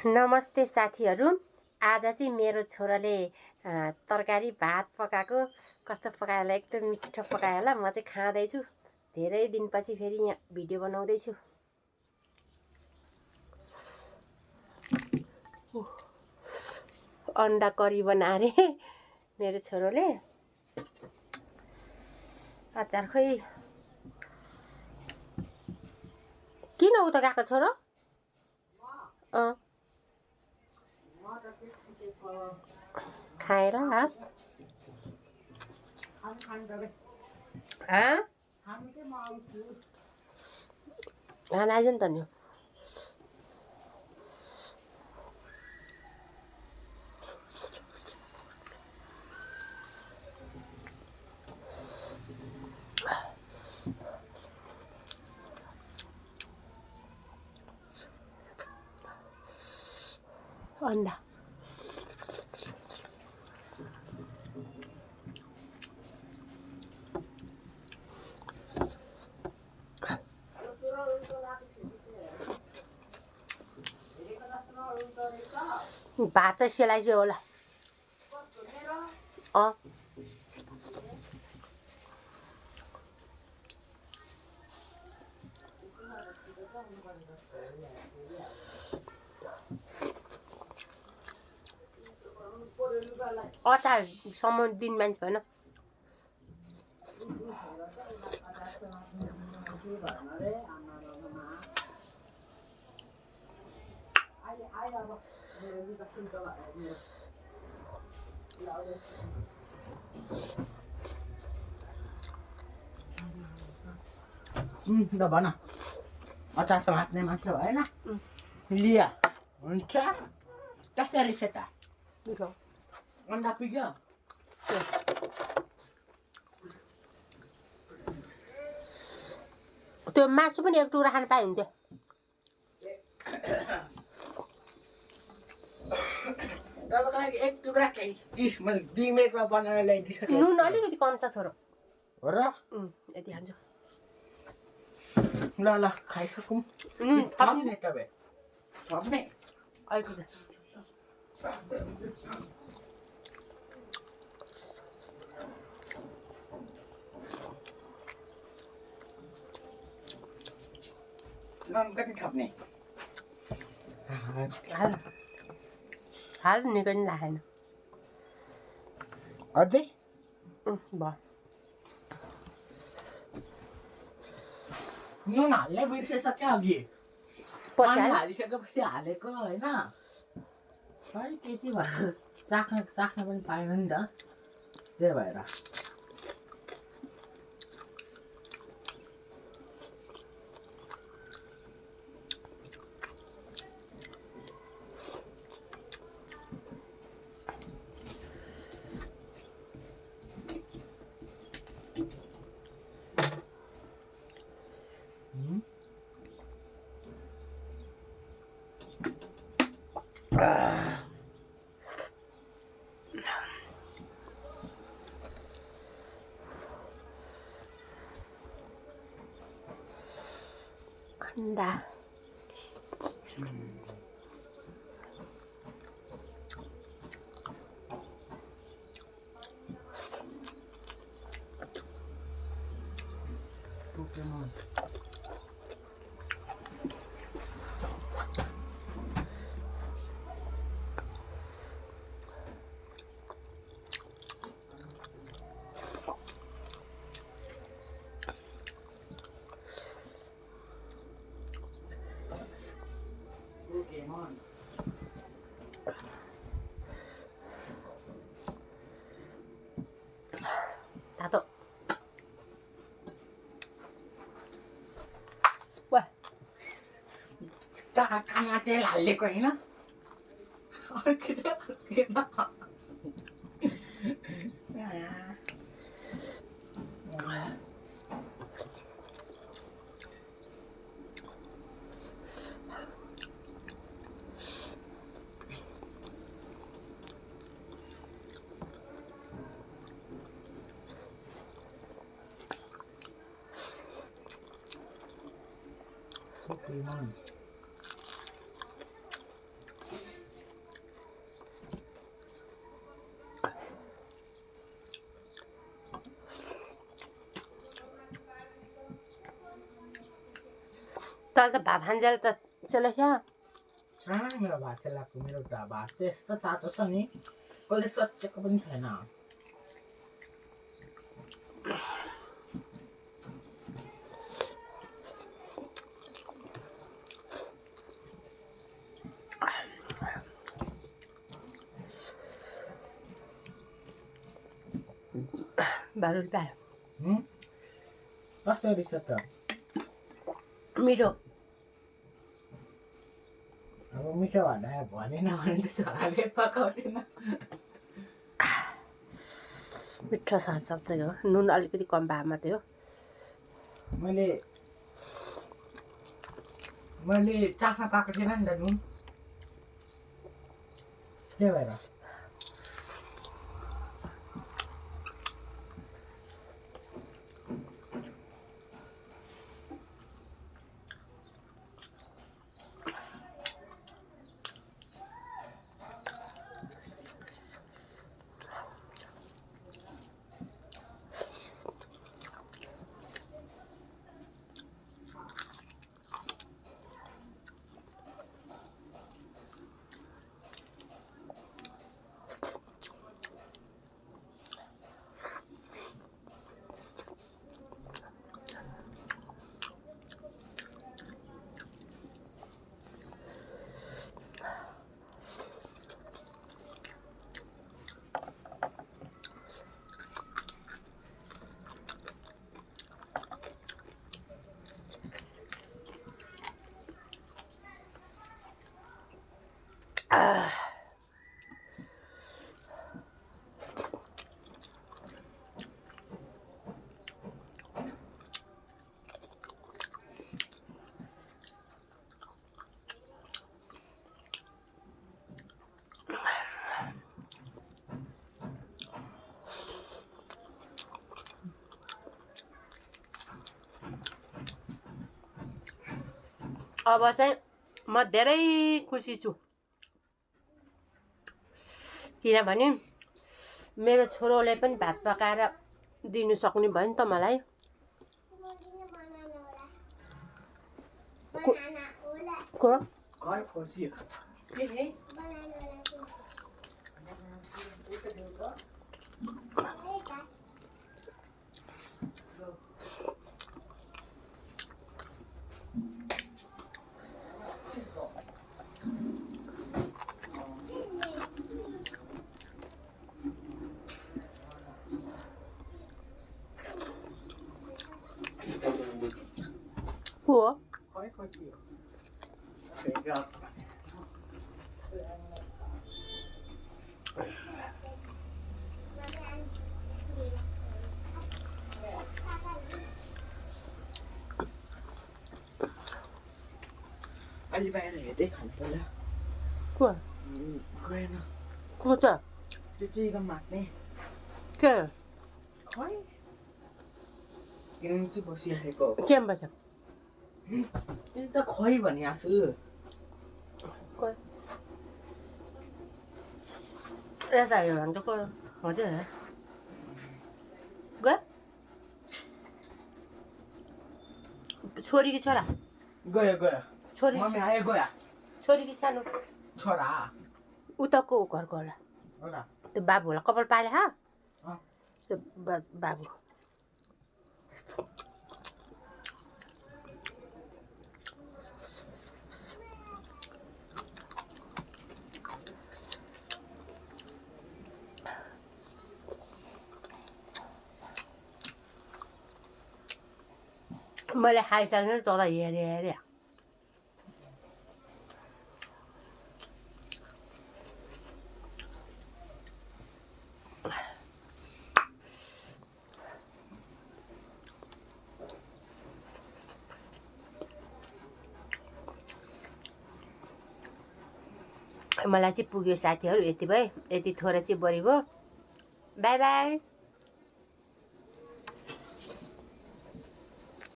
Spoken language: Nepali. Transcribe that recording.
नमस्ते साथीहरू। आज चाहिँ मेरो छोराले तरकारी भात पकाएको कस्तो पकायो होला, एकदम मिठो पकायो होला। म चाहिँ खाँदैछु। धेरै दिनपछि फेरि यहाँ भिडियो बनाउँदैछु। अन्डा करी बनाए रे मेरो छोरोले। अचार खोइ किन उता गएको छोरो? खाएर लास्ट खाना आइज नि त नि। अन्डा भात चाहिँ सेलाइदियो होला। अचारसम्म दिन मान्छे भएन। ल भन, अचार त हाट्ने मान्छे भएन। लिया हुन्छ कसरी छ त? अन्डा पुग्यो। त्यो मासु पनि एक टुक्रा खान पाए हुन्थ्यो। तपाईँको लागि एक टुक्रा मैले 2 मिनटमा बनाएर ल्याइदिइसकेँ। नुन अलिकति कम छ छोरो। हो र? यति खान्छु। ल ल खाइसकौँ। थप्ने तपाईँ थप्ने अलिकति कति थप्ने? हाल निकै नि लागेन। अझै भयो। नुन हाल्ने बिर्सिसक्यो अघि। पानी हालिसकेपछि हालेको होइन। खै के चाहिँ भयो, चाख्न पनि पाएन नि त, त्यही भएर। अन्डा तातो कानमा तेल हालिदिएको होइन। Pokemon. तल त भात खान्जेल त चलेख्या छैन मेरो भात सेलाएको मेरो त भात त यस्तो तातो छ नि कसले सच्याएको पनि छैन बारुल पायो कस्तो रहेछ त मिठो अब मिठो भनेन भने त छोराले पकाउँदैन मिठो सक्छ हो नुन अलिकति कम भए मात्रै हो मैले चाख्न पाएको थिएन नि त नुन त्यही भएर अब चाहिँ म धेरै खुसी छु किनभने मेरो छोरोले पनि भात पकाएर दिनु सक्ने भयो नि त मलाई को घर खोसियो को घर खोसियो अलि बाहिर हेर्दै खानु पर्ला को गएन को त त्यो चिकन माग्ने के खै किन चाहिँ बसिरहेको केबाट त्यही त खै भनिआछु यता हेऱ्यो भने त को हजुर गयो छोरी कि छोरा गयो गयो छोरी मम्मी आयो गयो छोरी कि सानो छोरा उता को घरको होला होला त्यो बाबु होला कपाल पाले हा अँ। त्यो बाबु मैले खाइसकेँ तल हेरेँ मलाई चाहिँ पुग्यो साथीहरू यति भए यति थोरै चाहिँ बढी भयो बाई बाई